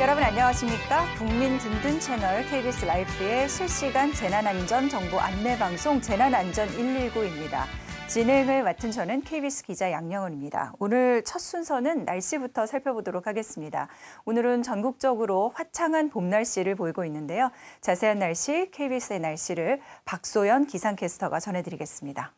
여러분 안녕하십니까? 국민 든든 채널 KBS 라이프의 실시간 재난안전 정보 안내방송 재난안전 119입니다. 진행을 맡은 저는 KBS 기자 양영은입니다. 오늘 첫 순서는 날씨부터 살펴보도록 하겠습니다. 오늘은 전국적으로 화창한 봄 날씨를 보이고 있는데요. 자세한 날씨 KBS의 날씨를 박소연 기상캐스터가 전해드리겠습니다.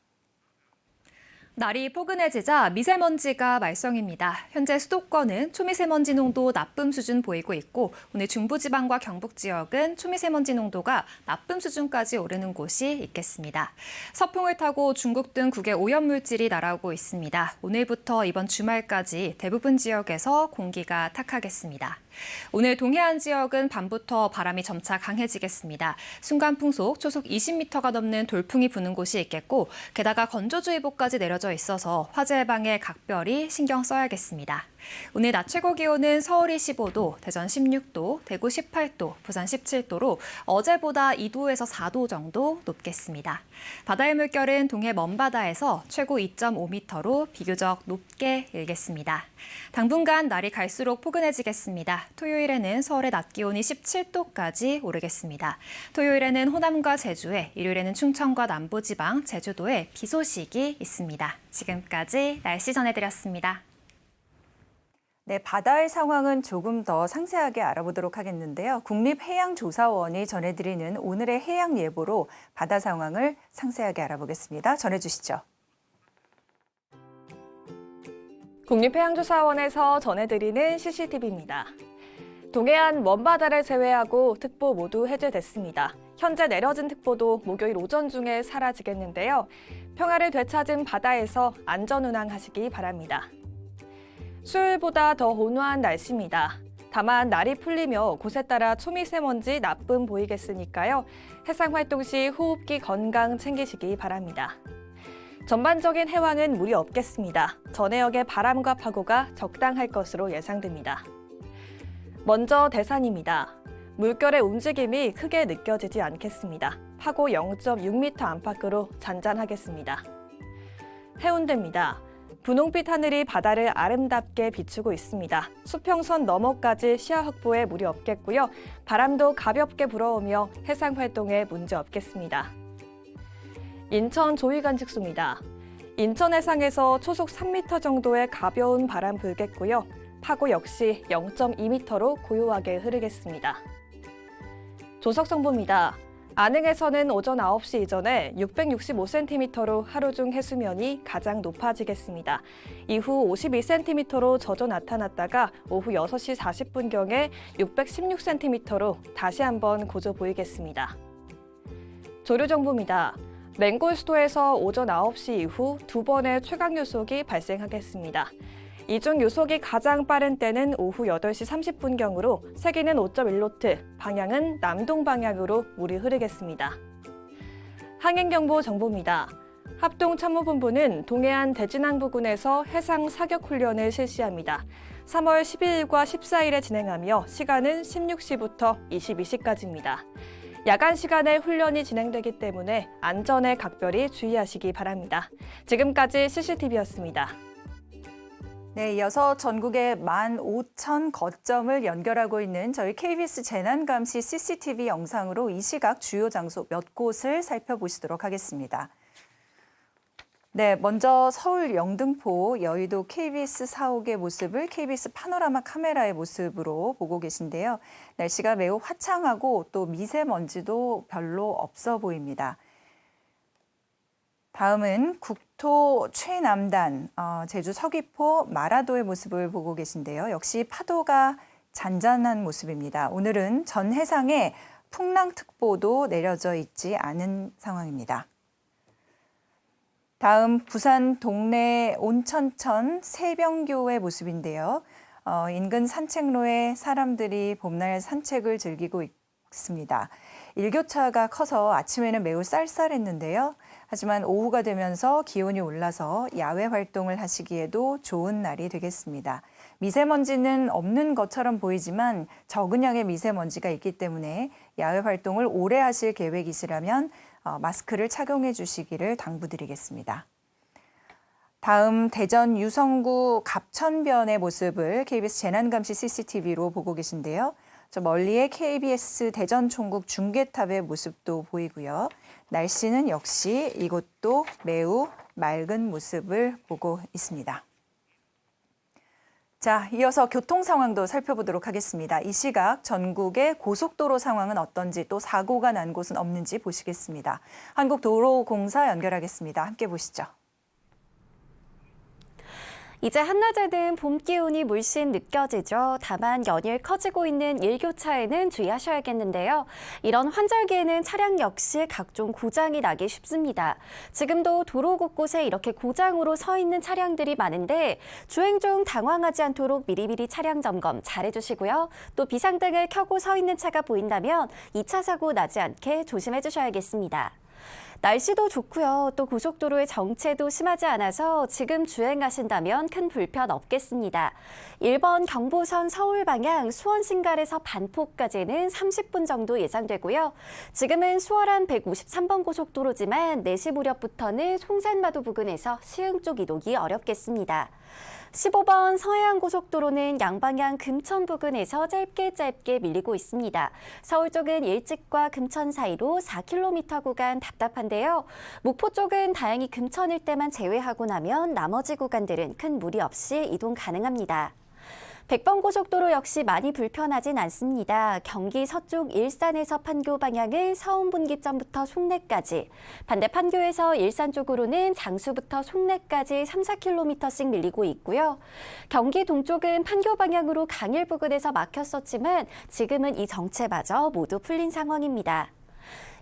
날이 포근해지자 미세먼지가 말썽입니다. 현재 수도권은 초미세먼지 농도 나쁨 수준 보이고 있고 오늘 중부지방과 경북 지역은 초미세먼지 농도가 나쁨 수준까지 오르는 곳이 있겠습니다. 서풍을 타고 중국 등 국외 오염물질이 날아오고 있습니다. 오늘부터 이번 주말까지 대부분 지역에서 공기가 탁하겠습니다. 오늘 동해안 지역은 밤부터 바람이 점차 강해지겠습니다. 순간풍속 초속 20m가 넘는 돌풍이 부는 곳이 있겠고 게다가 건조주의보까지 내려져 있어서 화재 예방에 각별히 신경 써야겠습니다. 오늘 낮 최고 기온은 서울이 15도, 대전 16도, 대구 18도, 부산 17도로 어제보다 2도에서 4도 정도 높겠습니다. 바다의 물결은 동해 먼바다에서 최고 2.5m로 비교적 높게 일겠습니다. 당분간 날이 갈수록 포근해지겠습니다. 토요일에는 서울의 낮 기온이 17도까지 오르겠습니다. 토요일에는 호남과 제주에, 일요일에는 충청과 남부지방, 제주도에 비 소식이 있습니다. 지금까지 날씨 전해드렸습니다. 네, 바다의 상황은 조금 더 상세하게 알아보도록 하겠는데요. 국립해양조사원이 전해드리는 오늘의 해양 예보로 바다 상황을 상세하게 알아보겠습니다. 전해주시죠. 국립해양조사원에서 전해드리는 CCTV입니다. 동해안 먼바다를 제외하고 특보 모두 해제됐습니다. 현재 내려진 특보도 목요일 오전 중에 사라지겠는데요. 평화를 되찾은 바다에서 안전운항하시기 바랍니다. 수요일보다 더 온화한 날씨입니다. 다만 날이 풀리며 곳에 따라 초미세먼지 나쁨 보이겠으니까요. 해상활동 시 호흡기 건강 챙기시기 바랍니다. 전반적인 해왕은 무리 없겠습니다. 전해역의 바람과 파고가 적당할 것으로 예상됩니다. 먼저 대산입니다. 물결의 움직임이 크게 느껴지지 않겠습니다. 파고 0.6m 안팎으로 잔잔하겠습니다. 해운대입니다. 분홍빛 하늘이 바다를 아름답게 비추고 있습니다. 수평선 너머까지 시야 확보에 무리 없겠고요. 바람도 가볍게 불어오며 해상 활동에 문제 없겠습니다. 인천 조이간직소입니다. 인천 해상에서 초속 3m 정도의 가벼운 바람 불겠고요. 파고 역시 0.2m로 고요하게 흐르겠습니다. 조석성보입니다. 안흥에서는 오전 9시 이전에 665cm로 하루 중 해수면이 가장 높아지겠습니다. 이후 52cm로 젖어 나타났다가 오후 6시 40분경에 616cm로 다시 한번 고조 보이겠습니다. 조류정보입니다. 맹골 수도에서 오전 9시 이후 2번의 최강 요속이 발생하겠습니다. 이 중 요속이 가장 빠른 때는 오후 8시 30분경으로 세기는 5.1노트, 방향은 남동 방향으로 물이 흐르겠습니다. 항행경보 정보입니다. 합동참모본부는 동해안 대진항 부근에서 해상 사격 훈련을 실시합니다. 3월 12일과 14일에 진행하며 시간은 16시부터 22시까지입니다. 야간 시간에 훈련이 진행되기 때문에 안전에 각별히 주의하시기 바랍니다. 지금까지 CCTV였습니다. 네, 이어서 전국의 15,000 거점을 연결하고 있는 저희 KBS 재난감시 CCTV 영상으로 이 시각 주요 장소 몇 곳을 살펴보시도록 하겠습니다. 네, 먼저 서울 영등포 여의도 KBS 사옥의 모습을 KBS 파노라마 카메라의 모습으로 보고 계신데요. 날씨가 매우 화창하고 또 미세먼지도 별로 없어 보입니다. 다음은 국토 최남단, 제주 서귀포 마라도의 모습을 보고 계신데요. 역시 파도가 잔잔한 모습입니다. 오늘은 전 해상에 풍랑특보도 내려져 있지 않은 상황입니다. 다음 부산 동래 온천천 새병교의 모습인데요. 인근 산책로에 사람들이 봄날 산책을 즐기고 있습니다. 일교차가 커서 아침에는 매우 쌀쌀했는데요. 하지만 오후가 되면서 기온이 올라서 야외 활동을 하시기에도 좋은 날이 되겠습니다. 미세먼지는 없는 것처럼 보이지만 적은 양의 미세먼지가 있기 때문에 야외 활동을 오래 하실 계획이시라면 마스크를 착용해 주시기를 당부드리겠습니다. 다음 대전 유성구 갑천변의 모습을 KBS 재난감시 CCTV로 보고 계신데요. 저 멀리에 KBS 대전 총국 중계탑의 모습도 보이고요. 날씨는 역시 이곳도 매우 맑은 모습을 보고 있습니다. 자, 이어서 교통 상황도 살펴보도록 하겠습니다. 이 시각 전국의 고속도로 상황은 어떤지 또 사고가 난 곳은 없는지 보시겠습니다. 한국도로공사 연결하겠습니다. 함께 보시죠. 이제 한낮에는 봄 기운이 물씬 느껴지죠. 다만 연일 커지고 있는 일교차에는 주의하셔야겠는데요. 이런 환절기에는 차량 역시 각종 고장이 나기 쉽습니다. 지금도 도로 곳곳에 이렇게 고장으로 서 있는 차량들이 많은데 주행 중 당황하지 않도록 미리미리 차량 점검 잘해주시고요. 또 비상등을 켜고 서 있는 차가 보인다면 2차 사고 나지 않게 조심해 주셔야겠습니다. 날씨도 좋고요. 또 고속도로의 정체도 심하지 않아서 지금 주행하신다면 큰 불편 없겠습니다. 1번 경부선 서울 방향 수원 신갈에서 반포까지는 30분 정도 예상되고요. 지금은 수월한 153번 고속도로지만 4시 무렵부터는 송산마도 부근에서 시흥 쪽 이동이 어렵겠습니다. 15번 서해안고속도로는 양방향 금천 부근에서 짧게 밀리고 있습니다. 서울 쪽은 일찍과 금천 사이로 4km 구간 답답한데요. 목포 쪽은 다행히 금천일 때만 제외하고 나면 나머지 구간들은 큰 무리 없이 이동 가능합니다. 100번 고속도로 역시 많이 불편하진 않습니다. 경기 서쪽 일산에서 판교 방향은 서운분기점부터 송내까지, 반대 판교에서 일산 쪽으로는 장수부터 송내까지 3-4km씩 밀리고 있고요. 경기 동쪽은 판교 방향으로 강일 부근에서 막혔었지만 지금은 이 정체마저 모두 풀린 상황입니다.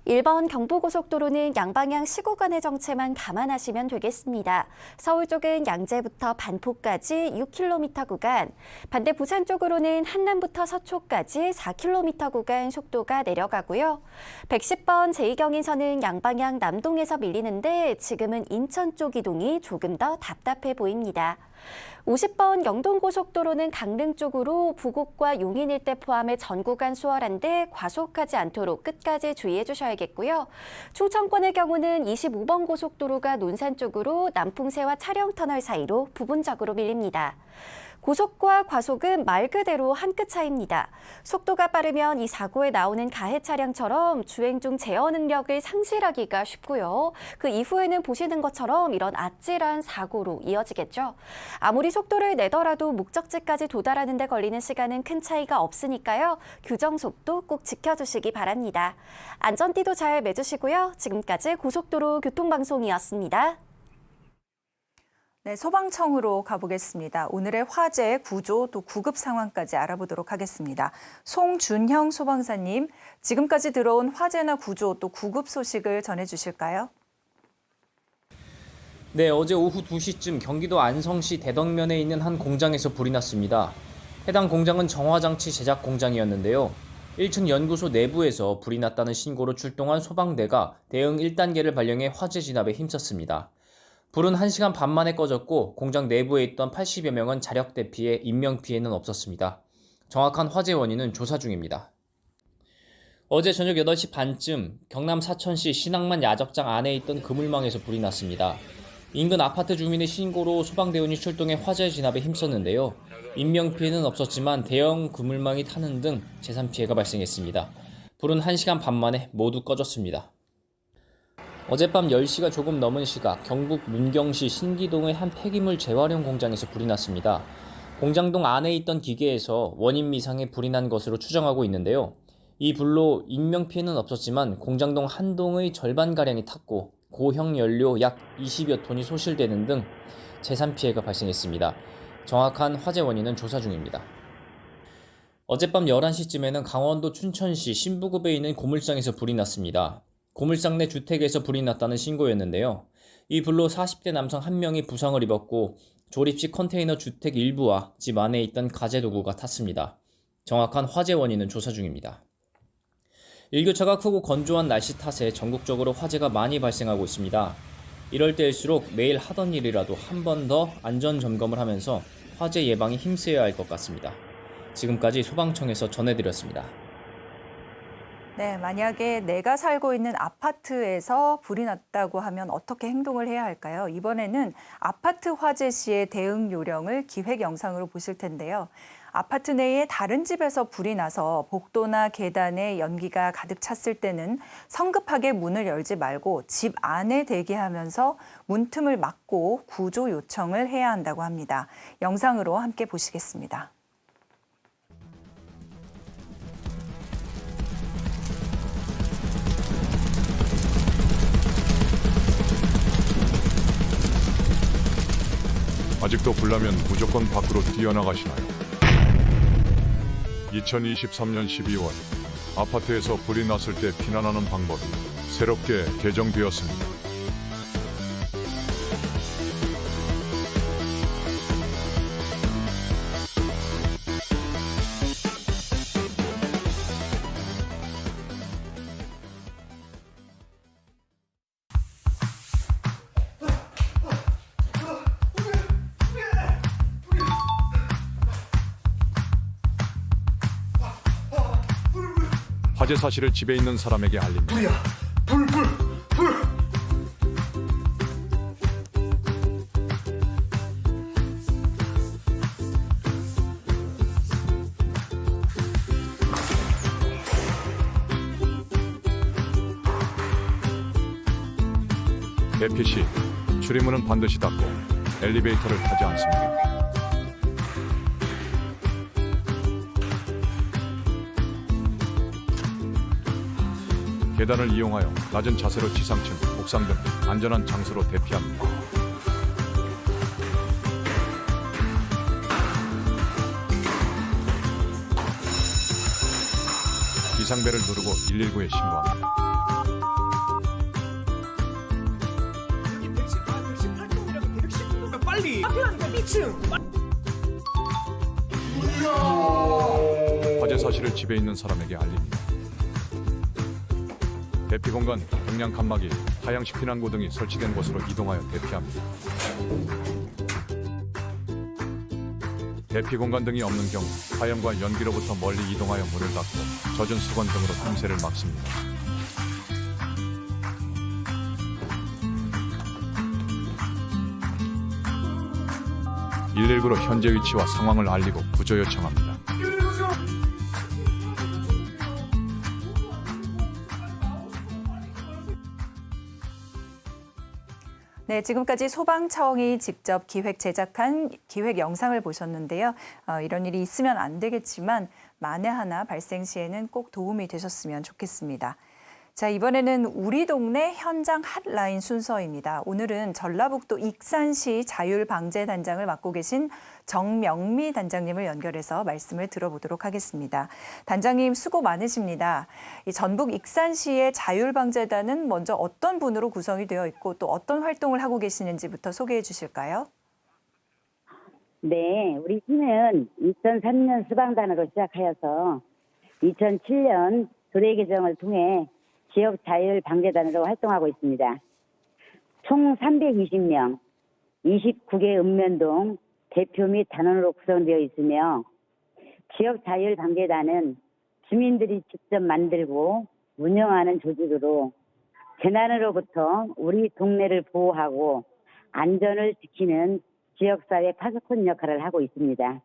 1번 경부고속도로는 양방향 시구간의 정체만 감안하시면 되겠습니다. 서울 쪽은 양재부터 반포까지 6km 구간, 반대 부산 쪽으로는 한남부터 서초까지 4km 구간 속도가 내려가고요. 110번 제2경인선은 양방향 남동에서 밀리는데 지금은 인천 쪽 이동이 조금 더 답답해 보입니다. 50번 영동고속도로는 강릉 쪽으로 부곡과 용인 일대 포함해 전 구간 수월한데 과속하지 않도록 끝까지 주의해 주셔야겠고요. 충청권의 경우는 25번 고속도로가 논산 쪽으로 남풍세와 차량터널 사이로 부분적으로 밀립니다. 고속과 과속은 말 그대로 한 끗 차이입니다. 속도가 빠르면 이 사고에 나오는 가해 차량처럼 주행 중 제어 능력을 상실하기가 쉽고요. 그 이후에는 보시는 것처럼 이런 아찔한 사고로 이어지겠죠. 아무리 속도를 내더라도 목적지까지 도달하는 데 걸리는 시간은 큰 차이가 없으니까요. 규정 속도 꼭 지켜주시기 바랍니다. 안전띠도 잘 매주시고요. 지금까지 고속도로 교통방송이었습니다. 네, 소방청으로 가보겠습니다. 오늘의 화재, 구조, 또 구급 상황까지 알아보도록 하겠습니다. 송준형 소방사님, 지금까지 들어온 화재나 구조, 또 구급 소식을 전해주실까요? 네, 어제 오후 2시쯤 경기도 안성시 대덕면에 있는 한 공장에서 불이 났습니다. 해당 공장은 정화장치 제작 공장이었는데요. 1층 연구소 내부에서 불이 났다는 신고로 출동한 소방대가 대응 1단계를 발령해 화재 진압에 힘썼습니다. 불은 1시간 반 만에 꺼졌고 공장 내부에 있던 80여 명은 자력 대피해 인명피해는 없었습니다. 정확한 화재 원인은 조사 중입니다. 어제 저녁 8시 반쯤 경남 사천시 신항만 야적장 안에 있던 그물망에서 불이 났습니다. 인근 아파트 주민의 신고로 소방대원이 출동해 화재 진압에 힘썼는데요. 인명피해는 없었지만 대형 그물망이 타는 등 재산피해가 발생했습니다. 불은 1시간 반 만에 모두 꺼졌습니다. 어젯밤 10시가 조금 넘은 시각 경북 문경시 신기동의 한 폐기물 재활용 공장에서 불이 났습니다. 공장동 안에 있던 기계에서 원인 미상의 불이 난 것으로 추정하고 있는데요. 이 불로 인명피해는 없었지만 공장동 한 동의 절반가량이 탔고 고형 연료 약 20여 톤이 소실되는 등 재산 피해가 발생했습니다. 정확한 화재 원인은 조사 중입니다. 어젯밤 11시쯤에는 강원도 춘천시 신부급에 있는 고물상에서 불이 났습니다. 고물상 내 주택에서 불이 났다는 신고였는데요. 이 불로 40대 남성 1명이 부상을 입었고 조립식 컨테이너 주택 일부와 집 안에 있던 가재도구가 탔습니다. 정확한 화재 원인은 조사 중입니다. 일교차가 크고 건조한 날씨 탓에 전국적으로 화재가 많이 발생하고 있습니다. 이럴 때일수록 매일 하던 일이라도 한 번 더 안전 점검을 하면서 화재 예방에 힘써야 할 것 같습니다. 지금까지 소방청에서 전해드렸습니다. 네, 만약에 내가 살고 있는 아파트에서 불이 났다고 하면 어떻게 행동을 해야 할까요? 이번에는 아파트 화재 시의 대응 요령을 기획 영상으로 보실 텐데요. 아파트 내에 다른 집에서 불이 나서 복도나 계단에 연기가 가득 찼을 때는 성급하게 문을 열지 말고 집 안에 대기하면서 문틈을 막고 구조 요청을 해야 한다고 합니다. 영상으로 함께 보시겠습니다. 아직도 불나면 무조건 밖으로 뛰어나가시나요? 2023년 12월 아파트에서 불이 났을 때 피난하는 방법이 새롭게 개정되었습니다. 화재 사실을 집에 있는 사람에게 알립니다. 대피 시 출입문은 반드시 닫고 엘리베이터를 타지 않습니다. 계단을 이용하여 낮은 자세로 지상층, 옥상 등 안전한 장소로 대피합니다. 비상벨을 누르고 119에 신고합니다. 빨리 앞에 2층. 화재 사실을 집에 있는 사람에게 알립니다. 대피 공간, 경량 칸막이, 하향식 피난구 등이 설치된 곳으로 이동하여 대피합니다. 대피 공간 등이 없는 경우 화염과 연기로부터 멀리 이동하여 문을 닫고 젖은 수건 등으로 틈새를 막습니다. (119) 로 현재 위치와 상황을 알리고 구조 요청합니다. 네, 지금까지 소방청이 직접 기획 제작한 기획 영상을 보셨는데요. 이런 일이 있으면 안 되겠지만 만에 하나 발생 시에는 꼭 도움이 되셨으면 좋겠습니다. 자, 이번에는 우리 동네 현장 핫라인 순서입니다. 오늘은 전라북도 익산시 자율방재단장을 맡고 계신 정명미 단장님을 연결해서 말씀을 들어보도록 하겠습니다. 단장님 수고 많으십니다. 이 전북 익산시의 자율방재단은 먼저 어떤 분으로 구성이 되어 있고 또 어떤 활동을 하고 계시는지부터 소개해 주실까요? 네, 우리 시는 2003년 수방단으로 시작하여서 2007년 조례 개정을 통해 지역 자율 방재단으로 활동하고 있습니다. 총 320명, 29개 읍면동 대표 및 단원으로 구성되어 있으며 지역 자율 방재단은 주민들이 직접 만들고 운영하는 조직으로 재난으로부터 우리 동네를 보호하고 안전을 지키는 지역사회 파수꾼 역할을 하고 있습니다.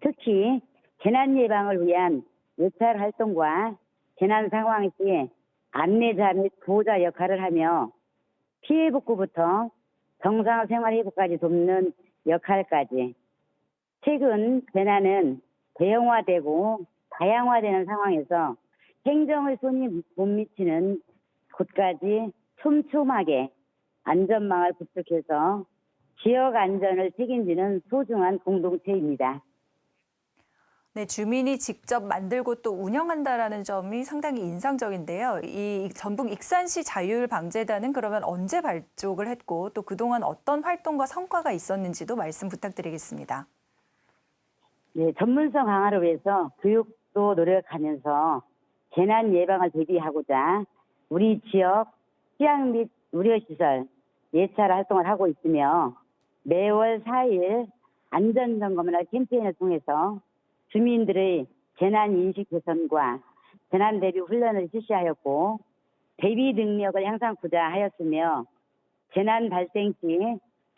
특히 재난 예방을 위한 요찰 활동과 재난 상황 시에 안내자 및 보호자 역할을 하며 피해 복구부터 정상 생활 회복까지 돕는 역할까지 최근 재난은 대형화되고 다양화되는 상황에서 행정의 손이 못 미치는 곳까지 촘촘하게 안전망을 구축해서 지역 안전을 책임지는 소중한 공동체입니다. 네, 주민이 직접 만들고 또 운영한다라는 점이 상당히 인상적인데요. 이 전북 익산시 자율방재단은 그러면 언제 발족을 했고 또 그동안 어떤 활동과 성과가 있었는지도 말씀 부탁드리겠습니다. 네, 전문성 강화를 위해서 교육도 노력하면서 재난 예방을 대비하고자 우리 지역 취약 및 우려시설 예찰 활동을 하고 있으며 매월 4일 안전점검이나 캠페인을 통해서 주민들의 재난인식 개선과 재난 대비 훈련을 실시하였고 대비 능력을 향상하고자 하였으며 재난 발생 시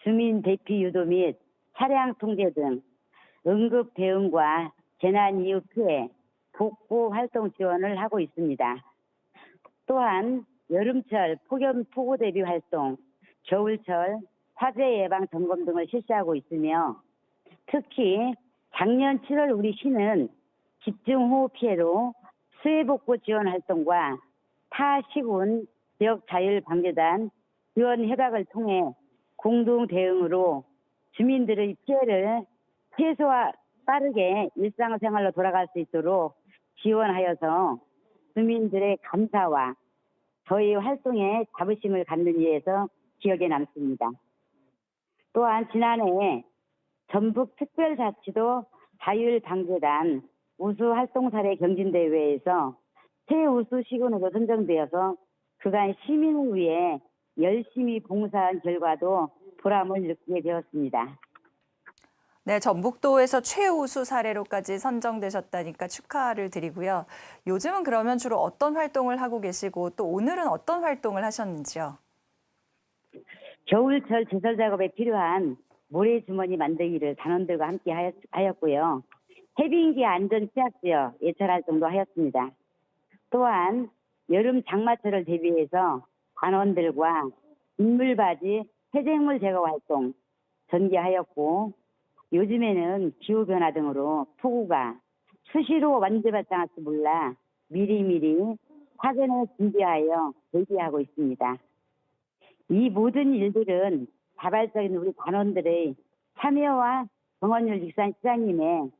주민 대피 유도 및 차량 통제 등 응급 대응과 재난 이후 피해 복구 활동 지원을 하고 있습니다. 또한 여름철 폭염 폭우 대비 활동, 겨울철 화재 예방 점검 등을 실시하고 있으며 특히 작년 7월 우리 시는 집중호우 피해로 수해복구 지원 활동과 타 시군 지역자율방재단 지원 협약을 통해 공동 대응으로 주민들의 피해를 최소화 빠르게 일상생활로 돌아갈 수 있도록 지원하여서 주민들의 감사와 저희 활동에 자부심을 갖는 일에서 기억에 남습니다. 또한 지난해 전북특별자치도 자율방재단 우수활동사례 경진대회에서 최우수 시군으로 선정되어서 그간 시민을 위해 열심히 봉사한 결과도 보람을 느끼게 되었습니다. 네, 전북도에서 최우수 사례로까지 선정되셨다니까 축하를 드리고요. 요즘은 그러면 주로 어떤 활동을 하고 계시고 또 오늘은 어떤 활동을 하셨는지요? 겨울철 제설 작업에 필요한 모래주머니 만들기를 단원들과 함께 하였고요. 해빙기 안전 취약지역 예찰 활동도 하였습니다. 또한 여름 장마철을 대비해서 단원들과 인물바지 폐생물 제거 활동 전개하였고 요즘에는 기후변화 등으로 폭우가 수시로 완전 발생할지 몰라 미리미리 사전에 준비하여 대비하고 있습니다. 이 모든 일들은 자발적인 우리 단원들의 참여와 정원율 익산 시장님의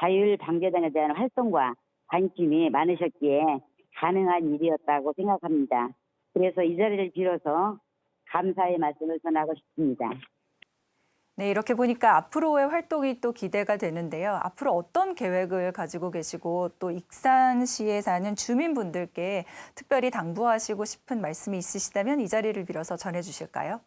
자율방재단에 대한 활동과 관심이 많으셨기에 가능한 일이었다고 생각합니다. 그래서 이 자리를 빌어서 감사의 말씀을 전하고 싶습니다. 네, 이렇게 보니까 앞으로의 활동이 또 기대가 되는데요. 앞으로 어떤 계획을 가지고 계시고 또 익산시에 사는 주민분들께 특별히 당부하시고 싶은 말씀이 있으시다면 이 자리를 빌어서 전해주실까요?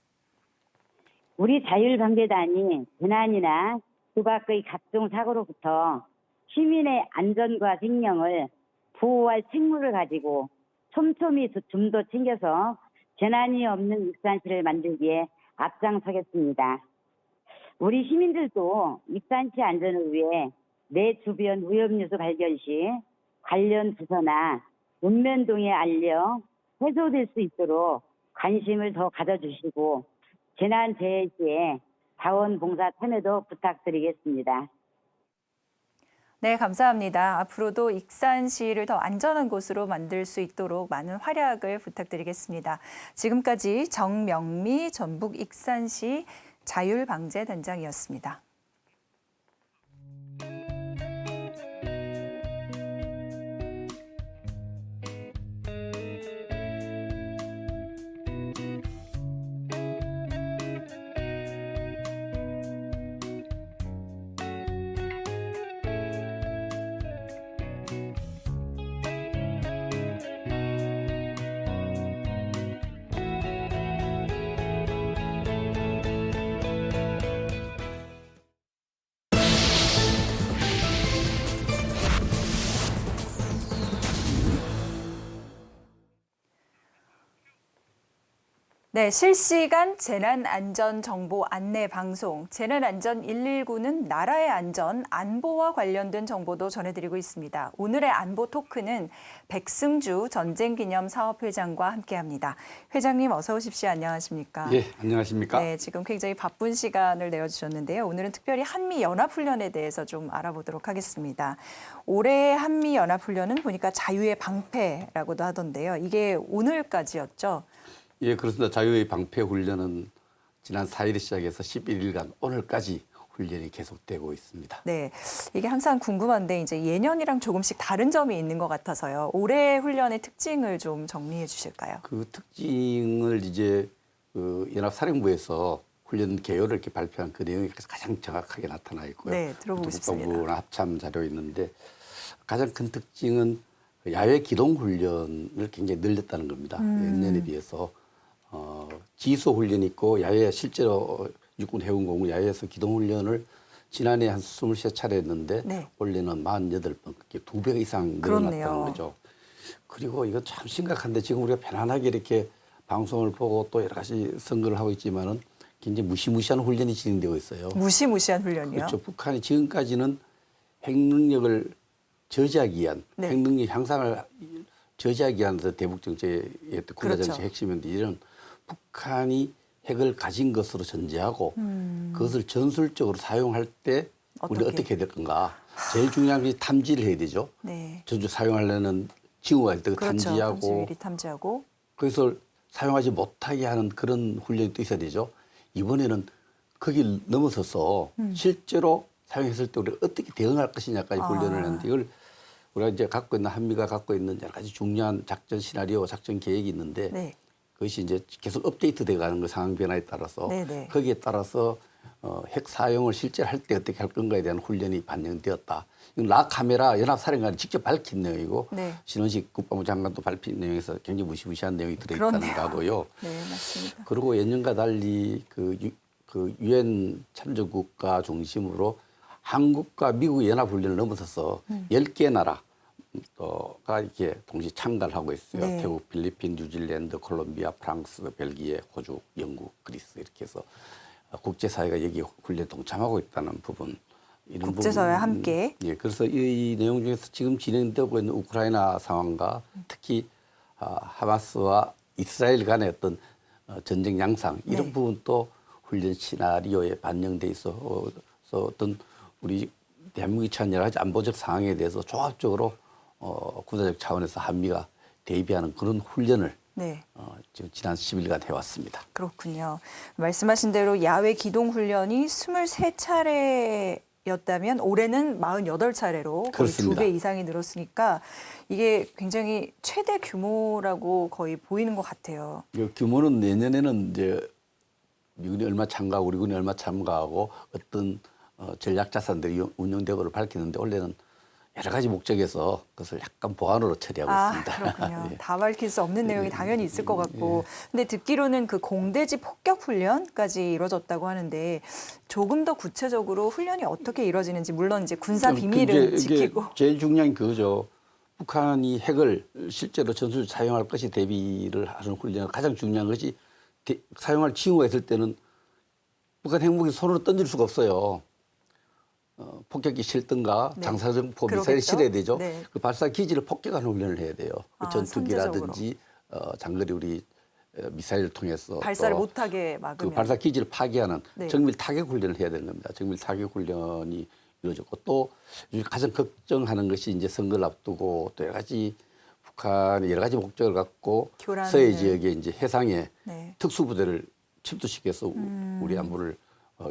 우리 자율방재단이 재난이나 그 밖의 각종 사고로부터 시민의 안전과 생명을 보호할 책무를 가지고 촘촘히 좀 더 챙겨서 재난이 없는 익산시를 만들기에 앞장서겠습니다. 우리 시민들도 익산시 안전을 위해 내 주변 위험요소 발견 시 관련 부서나 읍면동에 알려 해소될 수 있도록 관심을 더 가져주시고 재난재해 시에 자원봉사 참여도 부탁드리겠습니다. 네, 감사합니다. 앞으로도 익산시를 더 안전한 곳으로 만들 수 있도록 많은 활약을 부탁드리겠습니다. 지금까지 정명미 전북 익산시 자율방재단장이었습니다. 네, 실시간 재난안전정보 안내 방송 재난안전 119는 나라의 안전, 안보와 관련된 정보도 전해드리고 있습니다. 오늘의 안보 토크는 백승주 전쟁기념사업회장과 함께합니다. 회장님 어서 오십시오. 안녕하십니까? 예, 안녕하십니까? 네, 지금 굉장히 바쁜 시간을 내어주셨는데요. 오늘은 특별히 한미연합훈련에 대해서 좀 알아보도록 하겠습니다. 올해 한미연합훈련은 보니까 자유의 방패라고도 하던데요. 이게 오늘까지였죠? 예, 그렇습니다. 자유의 방패 훈련은 지난 4일 시작해서 11일간 오늘까지 훈련이 계속되고 있습니다. 네, 이게 항상 궁금한데 이제 예년이랑 조금씩 다른 점이 있는 것 같아서요. 올해 훈련의 특징을 좀 정리해 주실까요? 그 특징을 이제 그 연합사령부에서 훈련 개요를 이렇게 발표한 그 내용이 가장 정확하게 나타나 있고요. 네, 들어보고 싶습니다. 국방부나 합참 자료 있는데 가장 큰 특징은 야외 기동 훈련을 굉장히 늘렸다는 겁니다. 예년에 비해서. 지수 훈련이 있고 야외 실제로 육군 해군공무 야외에서 기동 훈련을 지난해 한 23차례 했는데 네. 올해는 48번, 그게 2배 이상 늘어났다는 그렇네요. 거죠. 그리고 이거 참 심각한데 지금 우리가 편안하게 이렇게 방송을 보고 또 여러 가지 선거를 하고 있지만은 굉장히 무시무시한 훈련이 진행되고 있어요. 무시무시한 훈련이요? 그렇죠. 북한이 지금까지는 핵능력을 저지하기 위한 네. 핵능력 향상을 저지하기 위한 대북 정책의 군사 그렇죠. 정책 핵심인데 이런 북한이 핵을 가진 것으로 전제하고 그것을 전술적으로 사용할 때 우리가 어떻게 해야 될 건가? 제일 중요한 게 탐지를 해야 되죠. 네. 전주 사용하려는 징후가 있을 때 그렇죠. 탐지하고 탐지위리 탐지하고. 그것을 사용하지 못하게 하는 그런 훈련이 또 있어야 되죠. 이번에는 거기를 넘어서서 실제로 사용했을 때 우리가 어떻게 대응할 것이냐까지 훈련을 했는데 이걸 우리가 이제 갖고 있는 한미가 갖고 있는 여러 가지 중요한 작전 시나리오, 작전 계획이 있는데 네. 그것이 이제 계속 업데이트 돼 가는 거 상황 변화에 따라서 네네. 거기에 따라서 핵 사용을 실제 할 때 어떻게 할 건가에 대한 훈련이 반영되었다. 이건 라 카메라 연합사령관이 직접 밝힌 내용이고 네. 신원식 국방부 장관도 밝힌 내용에서 굉장히 무시무시한 내용이 들어있다는 그렇네요. 거고요. 네, 맞습니다. 그리고 예년과 달리 그 유엔 참전국가 중심으로 한국과 미국의 연합훈련을 넘어서서 10개 나라가 이렇게 동시에 참가를 하고 있어요. 네. 태국, 필리핀, 뉴질랜드, 콜롬비아, 프랑스, 벨기에, 호주, 영국, 그리스 이렇게 해서 국제사회가 여기 훈련에 동참하고 있다는 부분. 이런 국제사회와 부분, 함께. 예, 그래서 이 내용 중에서 지금 진행되고 있는 우크라이나 상황과 특히 하마스와 이스라엘 간의 어떤 전쟁 양상 이런 네. 부분도 훈련 시나리오에 반영돼 있어서 어떤 우리 대한민국이 처한 여러 가지 안보적 상황에 대해서 종합적으로 군사적 차원에서 한미가 대비하는 그런 훈련을 네. 지금 지난 10일간 해왔습니다. 그렇군요. 말씀하신 대로 야외 기동 훈련이 23차례였다면 올해는 48차례로 거의 그렇습니다. 2배 이상이 늘었으니까 이게 굉장히 최대 규모라고 거의 보이는 것 같아요. 이 규모는 내년에는 이제 미군이 얼마 참가하고 우리 군이 얼마 참가하고 어떤 전략 자산들이 운용되고를 밝히는데 원래는 여러 가지 목적에서 그것을 약간 보완으로 처리하고 있습니다. 그렇군요. 예. 다 밝힐 수 없는 내용이 당연히 있을 것 같고. 근데 듣기로는 그 공대지 폭격 훈련까지 이루어졌다고 하는데 조금 더 구체적으로 훈련이 어떻게 이루어지는지 물론 이제 군사 비밀은 이제 지키고. 제일 중요한 게 그거죠. 북한이 핵을 실제로 전술 사용할 것이 대비를 하는 훈련 가장 중요한 것이 사용할 징후가 있을 때는 북한 핵무기 손으로 던질 수가 없어요. 폭격기 실든가 네. 장사정포 그러겠죠. 미사일 실어야 되죠. 네. 그 발사 기지를 폭격하는 훈련을 해야 돼요. 그 전투기라든지 장거리 우리 미사일을 통해서 발사를 또 못하게 그 막으면. 발사 기지를 파괴하는 네. 정밀 타격 훈련을 해야 되는 겁니다. 정밀 타격 훈련이 이루어졌고 또 가장 걱정하는 것이 이제 선거를 앞두고 또 여러 가지 북한이 여러 가지 목적을 갖고 교란을. 서해 지역에 이제 해상에 네. 특수부대를 침투시켜서 우리 안보를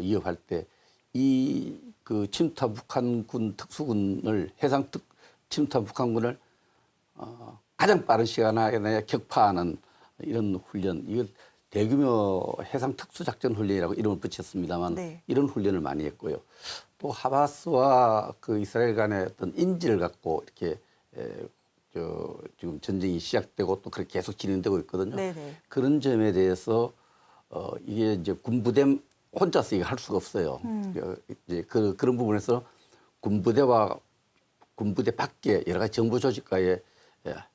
위협할 때 이 그 침투한 북한군 특수군을 해상 침투한 북한군을 가장 빠른 시간 안에 격파하는 이런 훈련, 이걸 대규모 해상 특수작전 훈련이라고 이름을 붙였습니다만 네. 이런 훈련을 많이 했고요. 또 하마스와 그 이스라엘 간의 어떤 인지를 갖고 이렇게 지금 전쟁이 시작되고 또 그렇게 계속 진행되고 있거든요. 네네. 그런 점에 대해서 이게 이제 군부대 혼자서 이거 할 수가 없어요. 이제 그런 부분에서 군부대와 군부대 밖에 여러 가지 정부 조직과의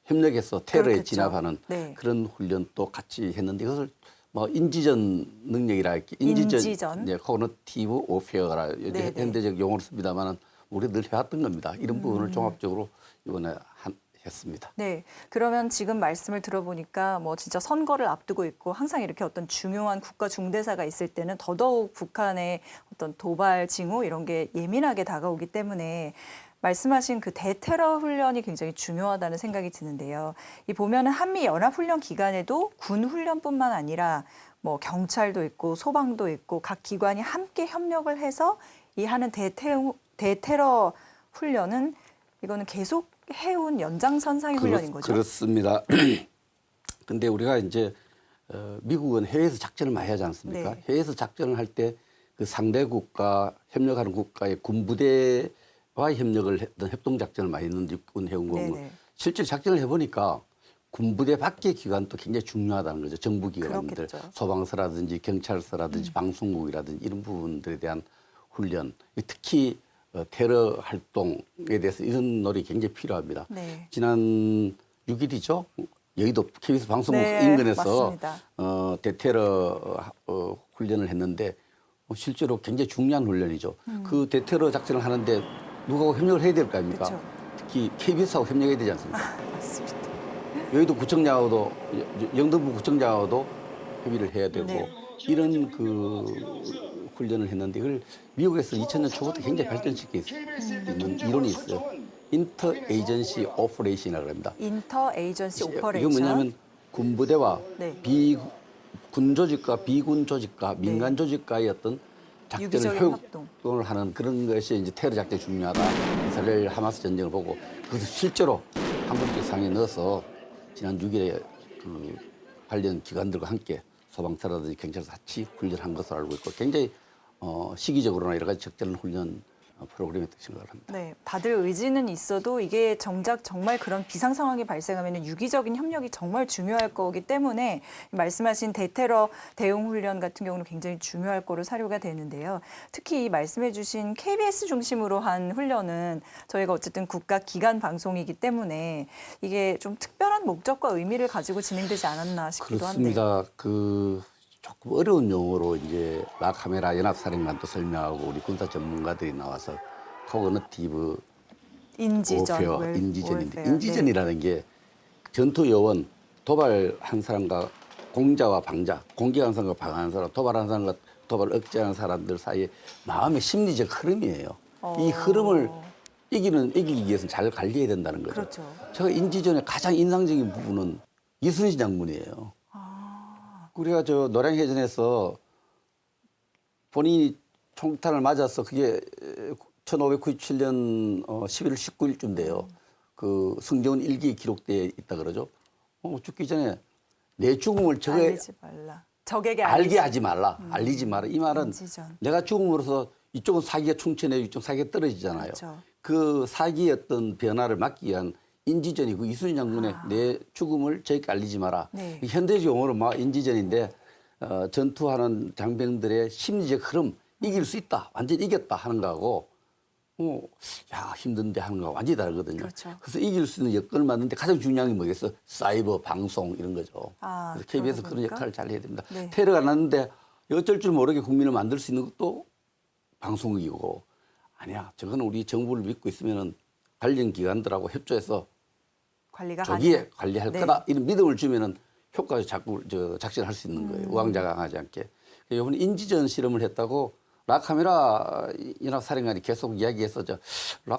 협력해서 테러에 그렇겠죠. 진압하는 네. 그런 훈련도 같이 했는데 이것을 뭐 인지전 능력이라 이렇게 인지전, 네, 코그니티브 오페어라 네네. 현대적 용어를 씁니다만은 우리 늘 해왔던 겁니다. 이런 부분을 종합적으로 이번에 했습니다. 네. 그러면 지금 말씀을 들어보니까 뭐 진짜 선거를 앞두고 있고 항상 이렇게 어떤 중요한 국가 중대사가 있을 때는 더더욱 북한의 어떤 도발 징후 이런 게 예민하게 다가오기 때문에 말씀하신 그 대테러 훈련이 굉장히 중요하다는 생각이 드는데요. 이 보면은 한미 연합 훈련 기간에도 군 훈련뿐만 아니라 뭐 경찰도 있고 소방도 있고 각 기관이 함께 협력을 해서 이 하는 대테러 훈련은 이거는 계속 해온 연장선상의 훈련인 거죠. 그렇습니다. 근데 우리가 이제 미국은 해외에서 작전을 많이 하지 않습니까? 네. 해외에서 작전을 할 때 그 상대 국가, 협력하는 국가의 군부대와 협력을 했던 협동작전을 많이 했는데 육군, 해운공군. 네네. 실제 작전을 해보니까 군부대 밖의 기관도 굉장히 중요하다는 거죠. 정부기관들, 그렇겠죠. 소방서라든지 경찰서라든지 방송국이라든지 이런 부분들에 대한 훈련. 특히 테러 활동에 대해서 이런 노력이 굉장히 필요합니다. 네. 지난 6일이죠. 여의도 KBS 방송 네, 인근에서 맞습니다. 대테러 훈련을 했는데 실제로 굉장히 중요한 훈련이죠. 그 대테러 작전을 하는데 누구하고 협력을 해야 될 거 아닙니까? 그쵸. 특히 KBS하고 협력해야 되지 않습니까? 맞습니다. 여의도 구청장하고도 영등포 구청장하고도 협의를 해야 되고 네. 이런 그 훈련을 했는데 이걸 미국에서 2000년 초부터 굉장히 발전시켜 있는 이론이 있어요. 인터 에이전시 오퍼레이션이라고 합니다. 인터 에이전시 이건 오퍼레이션. 뭐냐면 군부대와 네. 군 조직과 비군 조직과 민간 조직과의 어떤 작전을 유기적인 합동. 협동을 하는 그런 것이 이제 테러 작전이 중요하다. 이스라엘 하마스 전쟁을 보고 그것을 실제로 한국적 상에 넣어서 지난 6일에 그 관련 기관들과 함께 소방차라든지 경찰서 같이 훈련한 것으로 알고 있고 굉장히 시기적으로나 여러 가지 적절한 훈련 프로그램이었다고 생각을 합니다. 네, 다들 의지는 있어도 이게 정작 정말 그런 비상 상황이 발생하면 유기적인 협력이 정말 중요할 거기 때문에 말씀하신 대테러 대응 훈련 같은 경우는 굉장히 중요할 거로 사료가 되는데요. 특히 이 말씀해주신 KBS 중심으로 한 훈련은 저희가 어쨌든 국가 기관 방송이기 때문에 이게 좀 특별한 목적과 의미를 가지고 진행되지 않았나 싶기도 한데요. 그렇습니다. 그 조금 어려운 용어로 이제 라카메라 연합사령관도 설명하고 우리 군사 전문가들이 나와서 코그니티브 인지전, 오페어, 인지전인데 월페어. 인지전이라는 게 전투 요원 도발한 사람과 공자와 방자, 공격한 사람과 방어하는 사람, 도발한 사람과 도발을 억제하는 사람들 사이에 마음의 심리적 흐름이에요. 이 흐름을 이기기 위해서는 잘 관리해야 된다는 거죠. 그렇죠. 제가 인지전의 가장 인상적인 부분은 이순신 장군이에요. 우리가 저 노량해전에서 본인이 총탄을 맞아서 그게 1597년 11월 19일쯤인데요. 그 승정원 일기에 기록되어 있다 그러죠. 죽기 전에 내 죽음을 알리지 말라. 적에게 알게 하지 말라. 알리지 마라. 이 말은 인지전. 내가 죽음으로써 이쪽은 사기가 충천해 이쪽 사기가 떨어지잖아요. 그렇죠. 그 사기의 어떤 변화를 막기 위한 인지전이고 이순신 장군의 내 죽음을 저에게 알리지 마라. 네. 현대적 용어로 막 인지전인데 전투하는 장병들의 심리적 흐름 이길 수 있다. 완전히 이겼다 하는 거하고 야 힘든데 하는 거하고 완전히 다르거든요. 그렇죠. 그래서 이길 수 있는 여건을 만드는데 가장 중요한 게 뭐겠어? 사이버 방송 이런 거죠. 그래서 KBS 그러다 그런 보니까? 역할을 잘 해야 됩니다. 네. 테러가 났는데 어쩔 줄 모르게 국민을 만들 수 있는 것도 방송이고 아니야. 저건 우리 정부를 믿고 있으면은 관련 기관들하고 협조해서 관리가 저기에 관리할 네. 거다 이런 믿음을 주면은 효과를 자꾸 작전할 수 있는 거예요. 우왕좌왕하지 않게. 이번에 인지전 실험을 했다고 라카메라 연합사령관이 계속 이야기해서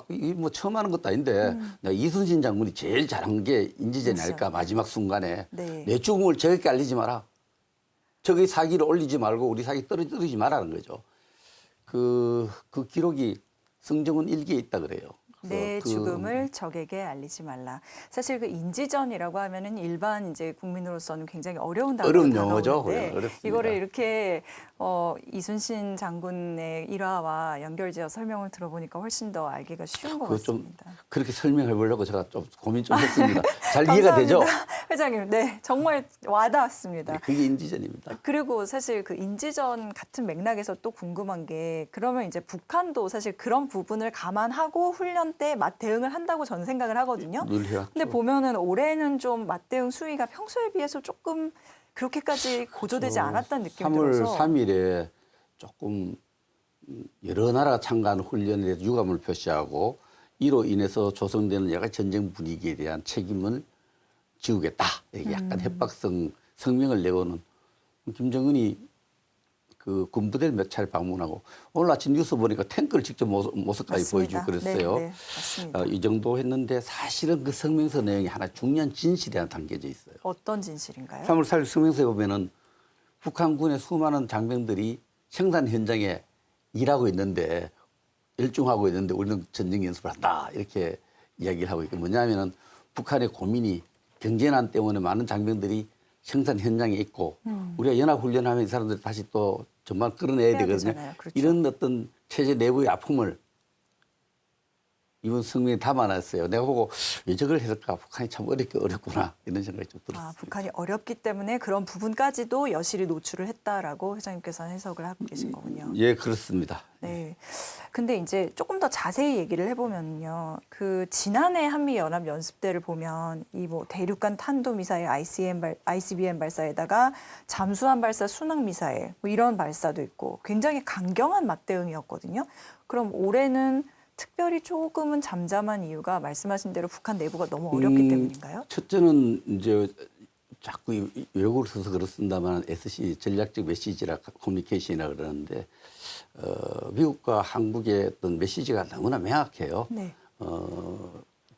이게 뭐 처음 하는 것도 아닌데 내가 이순신 장군이 제일 잘한 게 인지전이 아닐까 마지막 순간에 네. 내 죽음을 저에게 알리지 마라. 저기 사기를 올리지 말고 우리 사기 떨어지지 말라는 거죠. 그 기록이 승정원 일기에 있다 그래요. 내 죽음을 적에게 알리지 말라. 사실 그 인지전이라고 하면은 일반 이제 국민으로서는 굉장히 어려운 어려운 용어죠. 단어인데 어렵습니다. 이거를 이렇게 이순신 장군의 일화와 연결지어 설명을 들어보니까 훨씬 더 알기가 쉬운 것 그거 좀 같습니다. 그렇게 설명해 보려고 제가 좀 고민 좀 했습니다. 잘 이해가 되죠? 회장님, 네, 정말 와닿았습니다. 네, 그게 인지전입니다. 그리고 사실 그 인지전 같은 맥락에서 또 궁금한 게 그러면 이제 북한도 사실 그런 부분을 감안하고 훈련 때 맞대응을 한다고 저는 생각을 하거든요. 늘 해왔죠. 근데 보면은 올해는 좀 맞대응 수위가 평소에 비해서 조금 그렇게까지 고조되지 않았다는 느낌이 3월 들어서 3일에 조금 여러 나라가 참가하는 훈련에 대해서 유감을 표시하고 이로 인해서 조성되는 여러 가지 전쟁 분위기에 대한 책임을 지우겠다. 이게 약간 협박성 성명을 내고는 김정은이 그 군부대를 몇 차례 방문하고 오늘 아침 뉴스 보니까 탱크를 직접 모습까지 맞습니다. 보여주고 그랬어요. 네, 네, 맞습니다. 이 정도 했는데 사실은 그 성명서 내용이 하나 중요한 진실이 하나 담겨져 있어요. 어떤 진실인가요? 3월 4일 성명서에 보면은 북한군의 수많은 장병들이 생산 현장에 일하고 있는데 열중하고 있는데 우리는 전쟁 연습을 한다 이렇게 이야기를 하고 있고 뭐냐면은 북한의 고민이 경제난 때문에 많은 장병들이 생산 현장에 있고 우리가 연합훈련하면 이 사람들이 다시 또 정말 끌어내야 해야 되거든요. 되잖아요. 그렇죠. 이런 어떤 체제 내부의 아픔을 이번 성명에 담아놨어요. 내가 보고 왜 저걸 했을까? 북한이 참 어렵구나 이런 생각이 좀 들었어요. 북한이 어렵기 때문에 그런 부분까지도 여실히 노출을 했다라고 회장님께서 해석을 하고 계신 거군요. 예, 그렇습니다. 네. 근데 이제 조금 더 자세히 얘기를 해보면요. 그 지난해 한미연합 연습대를 보면 이 뭐 대륙간 탄도미사일 ICBM 발사에다가 잠수함 발사 순항미사일 뭐 이런 발사도 있고 굉장히 강경한 맞대응이었거든요. 그럼 올해는 특별히 조금은 잠잠한 이유가 말씀하신 대로 북한 내부가 너무 어렵기 때문인가요? 첫째는 이제 자꾸 외국어를 써서 그렇습니다만 SC 전략적 메시지라 커뮤니케이션이라 그러는데 미국과 한국의 어떤 메시지가 너무나 명확해요. 네.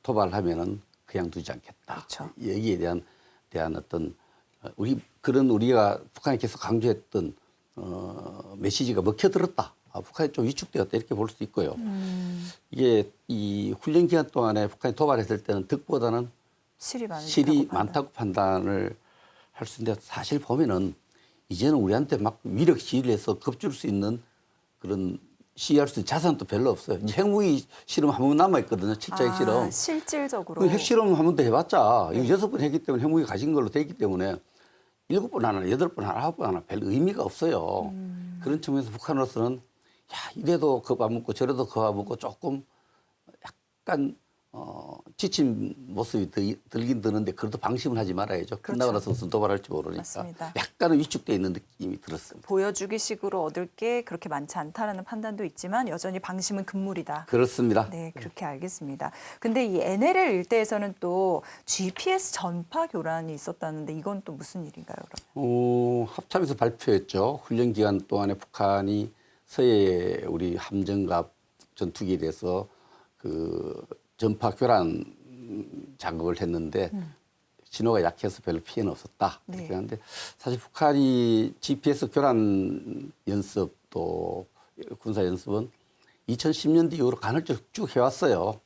도발하면은 그냥 두지 않겠다. 그렇죠. 여기에 대한 어떤 우리가 북한이 계속 강조했던 메시지가 먹혀들었다. 북한이 좀 위축되었다 이렇게 볼 수 있고요. 이게 이 훈련 기간 동안에 북한이 도발했을 때는 득보다는 실이 많다고 판단을 할 수 있는데 사실 보면은 이제는 우리한테 막 위력 시위를 해서 겁줄 수 있는 그런 시위할 수 있는 자산도 별로 없어요. 이제 핵무기 실험 한 번 남아있거든요. 7차 핵실험. 실질적으로. 그 핵실험 한 번 더 해봤자 이거 6번 했기 때문에 핵무기 가진 걸로 돼 있기 때문에 7번 하나, 8번 하나, 9번 하나 별 의미가 없어요. 그런 측면에서 북한으로서는 야 이래도 겁 안 먹고 저래도 겁 안 먹고 조금 약간 지친 모습이 들긴 드는데 그래도 방심을 하지 말아야죠. 그렇죠. 끝나고 나서 무슨 도발할지 모르니까. 맞습니다. 약간은 위축되어 있는 느낌이 들었습니다. 보여주기식으로 얻을 게 그렇게 많지 않다라는 판단도 있지만 여전히 방심은 금물이다. 그렇습니다. 네, 그렇게 알겠습니다. 근데 이 NLL 일대에서는 또 GPS 전파 교란이 있었다는데 이건 또 무슨 일인가요, 그럼? 합참에서 발표했죠. 훈련 기간 동안에 북한이 서해 우리 함정과 전투기에 대해서 그 전파 교란 작업을 했는데 신호가 약해서 별로 피해는 없었다. 네. 이렇게 하는데 사실 북한이 GPS 교란 연습 또 군사 연습은 2010년대 이후로 간헐적 쭉 해왔어요.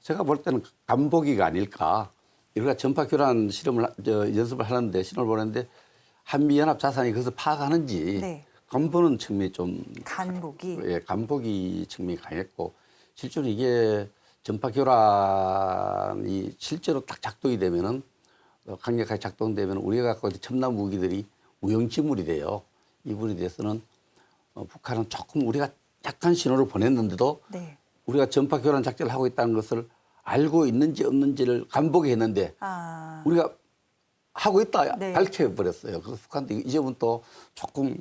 제가 볼 때는 간보기가 아닐까. 우리가 전파 교란 연습을 하는데 신호를 보냈는데 한미연합 자산이 그것을 파악하는지 네. 간보는 측면이 좀 간보기. 예, 간보기 측면이 강했고 실제로 이게 전파 교란이 실제로 딱 작동이 되면은 강력하게 작동되면 우리가 갖고 있는 첨단 무기들이 무용지물이 돼요. 이 부분에 대해서는 북한은 조금 우리가 약한 신호를 보냈는데도 네. 우리가 전파 교란 작전을 하고 있다는 것을 알고 있는지 없는지를 간보게 했는데 우리가 하고 있다 네. 밝혀버렸어요. 그래서 북한도 이제부터 조금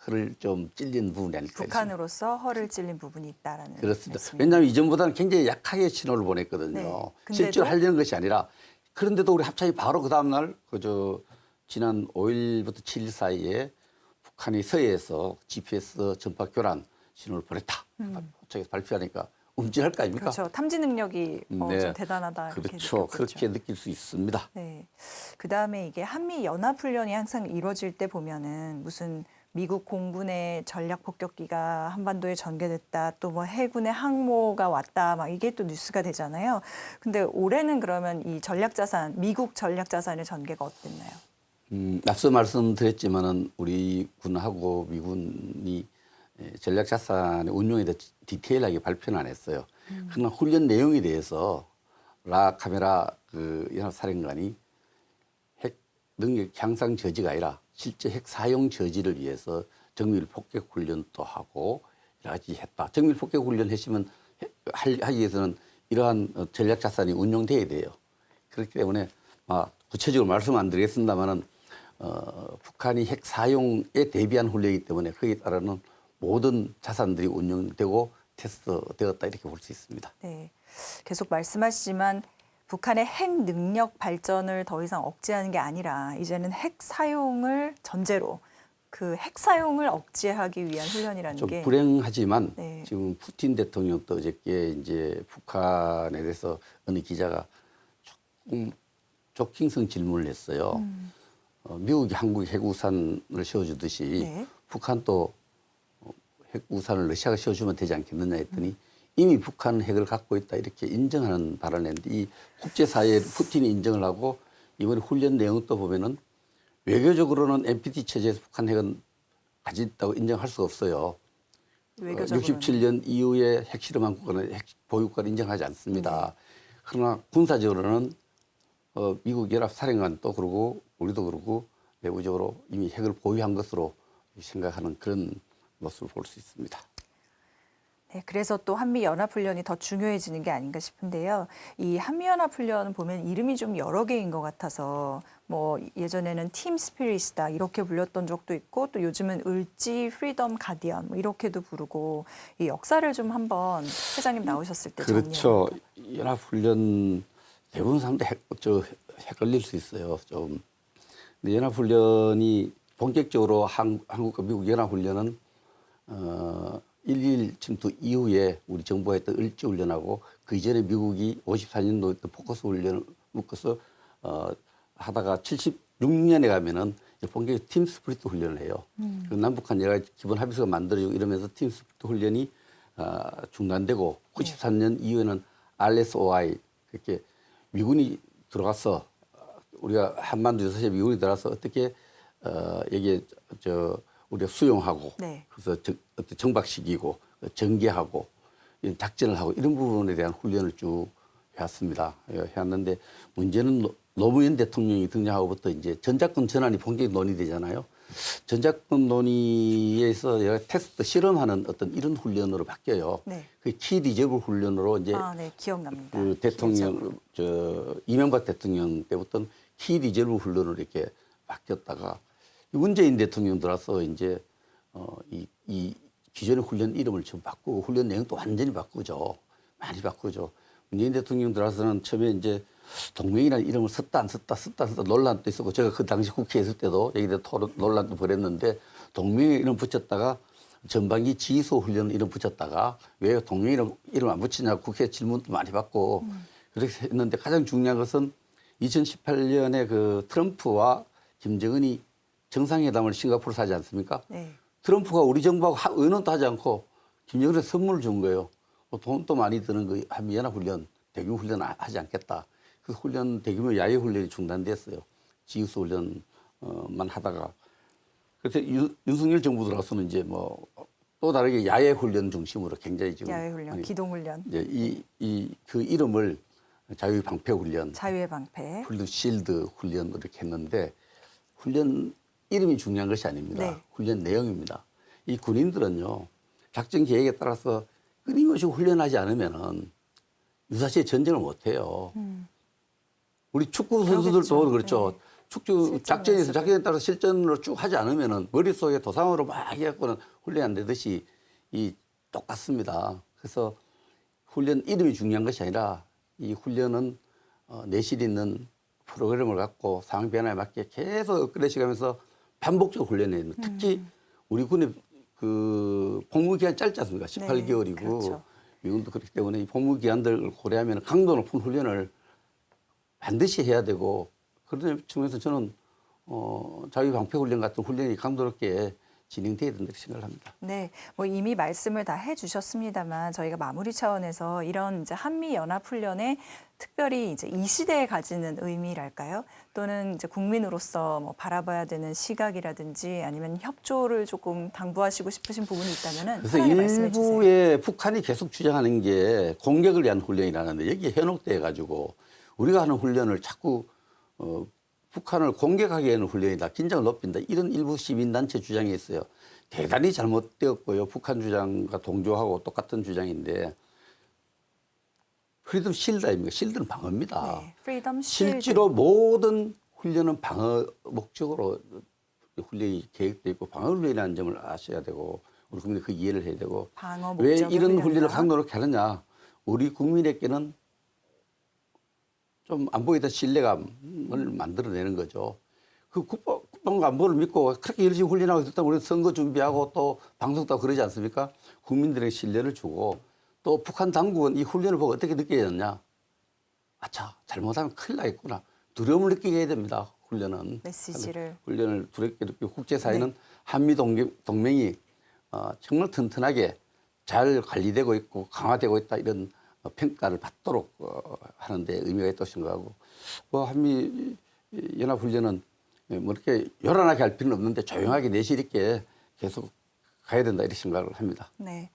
허를 좀 찔린 부분이 아닐까 싶습니다. 북한으로서 허를 찔린 부분이 있다라는 그렇습니다. 말씀입니다. 왜냐하면 이전보다는 굉장히 약하게 신호를 보냈거든요. 네. 근데도- 실제로 하려는 것이 아니라 그런데도 우리 합참이 바로 그 다음날 지난 5일부터 7일 사이에 북한이 서해에서 GPS 전파 교란 신호를 보냈다. 합참에서 발표하니까 움찔할 거 아닙니까? 그렇죠. 탐지 능력이 네. 좀 대단하다. 이렇게 그렇죠. 느꼈겠죠. 그렇게 느낄 수 있습니다. 네. 그다음에 이게 한미 연합 훈련이 항상 이루어질 때 보면은 무슨 미국 공군의 전략 폭격기가 한반도에 전개됐다. 또 뭐 해군의 항모가 왔다. 막 이게 또 뉴스가 되잖아요. 근데 올해는 그러면 이 전략 자산, 미국 전략 자산의 전개가 어땠나요? 앞서 말씀드렸지만은 우리 군하고 미군이 전략 자산의 운용에 대해 디테일하게 발표는 안 했어요. 그러나 훈련 내용에 대해서 라 카메라 그 연합사령관이 핵 능력 향상 저지가 아니라 실제 핵 사용 저지를 위해서 정밀 폭격 훈련도 하고 여러 가지 했다. 정밀 폭격 훈련 했으면 하기 위해서는 이러한 전략 자산이 운용돼야 돼요. 그렇기 때문에 구체적으로 말씀 안 드리겠습니다만은 북한이 핵 사용에 대비한 훈련이기 때문에 거기에 따르는 모든 자산들이 운영되고 테스트되었다 이렇게 볼 수 있습니다. 네. 계속 말씀하시지만 북한의 핵 능력 발전을 더 이상 억제하는 게 아니라 이제는 핵 사용을 전제로 그 핵 사용을 억제하기 위한 훈련이라는 좀 게 불행하지만 네. 지금 푸틴 대통령도 어저께 이제 북한에 대해서 어느 기자가 조금 조킹성 질문을 했어요. 미국이 한국에 핵우산을 씌워주듯이 네. 북한도 핵우산을 러시아가 씌워주면 되지 않겠느냐 했더니 이미 북한은 핵을 갖고 있다 이렇게 인정하는 발언을 했는데 이 국제사회에 푸틴이 인정을 하고 이번에 훈련 내용도 보면은 외교적으로는 NPT 체제에서 북한 핵은 가졌다고 인정할 수가 없어요. 외교적으로는. 67년 이후에 핵실험한 국가는 핵 보유국가를 인정하지 않습니다. 그러나 군사적으로는 미국 연합사령관도 그러고 우리도 그러고 내부적으로 이미 핵을 보유한 것으로 생각하는 그런 모습을 볼 수 있습니다. 네, 그래서 또 한미연합훈련이 더 중요해지는 게 아닌가 싶은데요. 이 한미연합훈련 보면 이름이 좀 여러 개인 것 같아서 뭐 예전에는 팀 스피릿이다 이렇게 불렸던 적도 있고 또 요즘은 을지 프리덤 가디언 뭐 이렇게도 부르고 이 역사를 좀 한번 회장님 나오셨을 때 그렇죠. 정리해볼까요? 연합훈련 대부분 사람들 헷갈릴 수 있어요. 좀. 근데 연합훈련이 본격적으로 한국과 미국 연합훈련은 1.1 침투 이후에 우리 정부가 했던 을지훈련하고 그 이전에 미국이 54년도 했던 포커스 훈련을 묶어서 하다가 76년에 가면은 본격적으로 팀 스프리트 훈련을 해요. 그 남북한 여러 가지 기본 합의서가 만들어지고 이러면서 팀 스프리트 훈련이 중단되고 93년 이후에는 RSOI 그렇게 미군이 들어가서 우리가 한반도 유사시에 미군이 들어가서 어떻게 여기에 우리가 수용하고 네. 그래서 어떤 정박시키고 전개하고 이런 작전을 하고 이런 부분에 대한 훈련을 쭉 해왔습니다. 해왔는데 문제는 노무현 대통령이 등장하고부터 이제 전작권 전환이 본격적으로 논의되잖아요. 전작권 논의에서 여러 테스트 실험하는 어떤 이런 훈련으로 바뀌어요. 네. 그 키 리저브 훈련으로 이제 네, 기억납니다. 그 대통령 이명박 대통령 때부터는 키 리저브 훈련으로 이렇게 바뀌었다가 문재인 대통령 들어서 이제 이 기존의 훈련 이름을 좀 바꾸고 훈련 내용도 완전히 바꾸죠. 많이 바꾸죠. 문재인 대통령 들어서는 처음에 이제 동맹이라는 이름을 썼다 안 썼다 논란도 있었고 제가 그 당시 국회에 있을 때도 여기다 토론 논란도 벌였는데 동맹의 이름 붙였다가 전반기 지휘소 훈련 이름 붙였다가 왜 동맹 이름 안 붙이냐고 국회 질문도 많이 받고 그렇게 했는데 가장 중요한 것은 2018년에 그 트럼프와 김정은이 정상회담을 싱가포르에서 하지 않습니까? 네. 트럼프가 우리 정부하고 의논도 하지 않고 김정은에 선물을 준 거예요. 돈도 많이 드는 그 한미연합훈련, 대규모 훈련 하지 않겠다. 그 훈련, 대규모 야외 훈련이 중단됐어요. 지휘소 훈련만 하다가. 그래서 윤석열 정부 들어서는 이제 뭐 또 다르게 야외 훈련 중심으로 굉장히 지금. 야외훈련, 기동훈련, 이제 그 이름을 자유의 방패 훈련, 자유의 방패. 블루 실드 훈련으로 이렇게 했는데 훈련 이름이 중요한 것이 아닙니다. 네. 훈련 내용입니다. 이 군인들은요, 작전 계획에 따라서 끊임없이 훈련하지 않으면은 유사시에 전쟁을 못 해요. 우리 축구 선수들도 그렇죠. 네. 축구 작전에서 작전에 따라서 실전으로 쭉 하지 않으면은 머릿속에 도상으로 막 해갖고는 훈련이 안 되듯이 똑같습니다. 그래서 훈련 이름이 중요한 것이 아니라 이 훈련은 내실 있는 프로그램을 갖고 상황 변화에 맞게 계속 업그레이드 가면서 반복적으로 훈련해야 됩니다. 특히 우리 군의 그 복무 기간 짧지 않습니까? 18개월이고 네, 그렇죠. 미군도 그렇기 때문에 이 복무 기간들을 고려하면 강도 높은 훈련을 반드시 해야 되고 그런 측면에서 저는 자유 방패 훈련 같은 훈련이 강도 높게 진행돼야 된다고 생각을 합니다. 네, 뭐 이미 말씀을 다 해주셨습니다만 저희가 마무리 차원에서 이런 이제 한미 연합 훈련에 특별히 이제 이 시대에 가지는 의미랄까요? 또는 이제 국민으로서 뭐 바라봐야 되는 시각이라든지 아니면 협조를 조금 당부하시고 싶으신 부분이 있다면은 그래서 편하게 말씀해 주세요. 일부의 북한이 계속 주장하는 게 공격을 위한 훈련이라는데 여기에 현혹돼 가지고 우리가 하는 훈련을 자꾸 북한을 공격하게 하는 훈련이다. 긴장을 높인다. 이런 일부 시민단체 주장이 있어요. 대단히 잘못되었고요. 북한 주장과 동조하고 똑같은 주장인데 프리덤 실드 아닙니까? 실드는 방어입니다. 네, 프리덤 실드. 실제로 모든 훈련은 방어 목적으로 훈련이 계획되어 있고 방어 훈련이라는 점을 아셔야 되고 우리 국민이 그 이해를 해야 되고 방어 왜 목적의 이런 훈련을 훈련이다. 강도롭게 하느냐. 우리 국민에게는 좀 안 보이던 신뢰감을 만들어내는 거죠. 그 국방과 안보를 믿고 그렇게 열심히 훈련하고 있었다면 우리 선거 준비하고 또 방송도 하고 그러지 않습니까? 국민들에게 신뢰를 주고 또 북한 당국은 이 훈련을 보고 어떻게 느껴졌냐. 아차, 잘못하면 큰일 나겠구나. 두려움을 느끼게 해야 됩니다. 훈련은. 메시지를. 훈련을 두렵게 느끼고 국제사회는 한미 동맹이 정말 튼튼하게 잘 관리되고 있고 강화되고 있다 이런 평가를 받도록 하는 데 의미가 있다고 생각하고 한미 연합훈련은 뭐 이렇게 요란하게 할 필요는 없는데 조용하게 내실 있게 계속 가야 된다 이렇게 생각을 합니다. 네.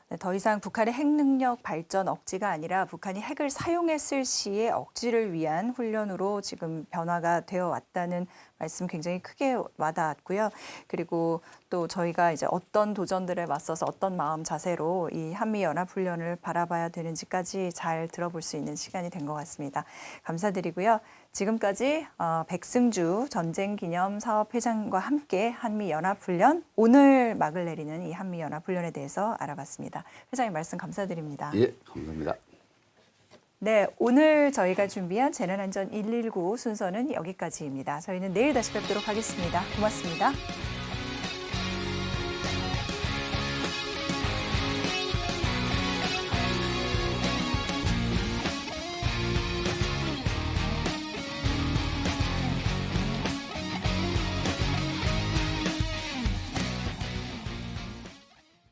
네, 더 이상 북한의 핵 능력 발전 억지가 아니라 북한이 핵을 사용했을 시의 억지를 위한 훈련으로 지금 변화가 되어 왔다는 말씀 굉장히 크게 와닿았고요. 그리고 또 저희가 이제 어떤 도전들에 맞서서 어떤 마음 자세로 이 한미연합훈련을 바라봐야 되는지까지 잘 들어볼 수 있는 시간이 된 것 같습니다. 감사드리고요. 지금까지 백승주 전쟁기념사업회장과 함께 한미연합훈련, 오늘 막을 내리는 이 한미연합훈련에 대해서 알아봤습니다. 회장님 말씀 감사드립니다. 예, 감사합니다. 네, 오늘 저희가 준비한 재난안전 119 순서는 여기까지입니다. 저희는 내일 다시 뵙도록 하겠습니다. 고맙습니다.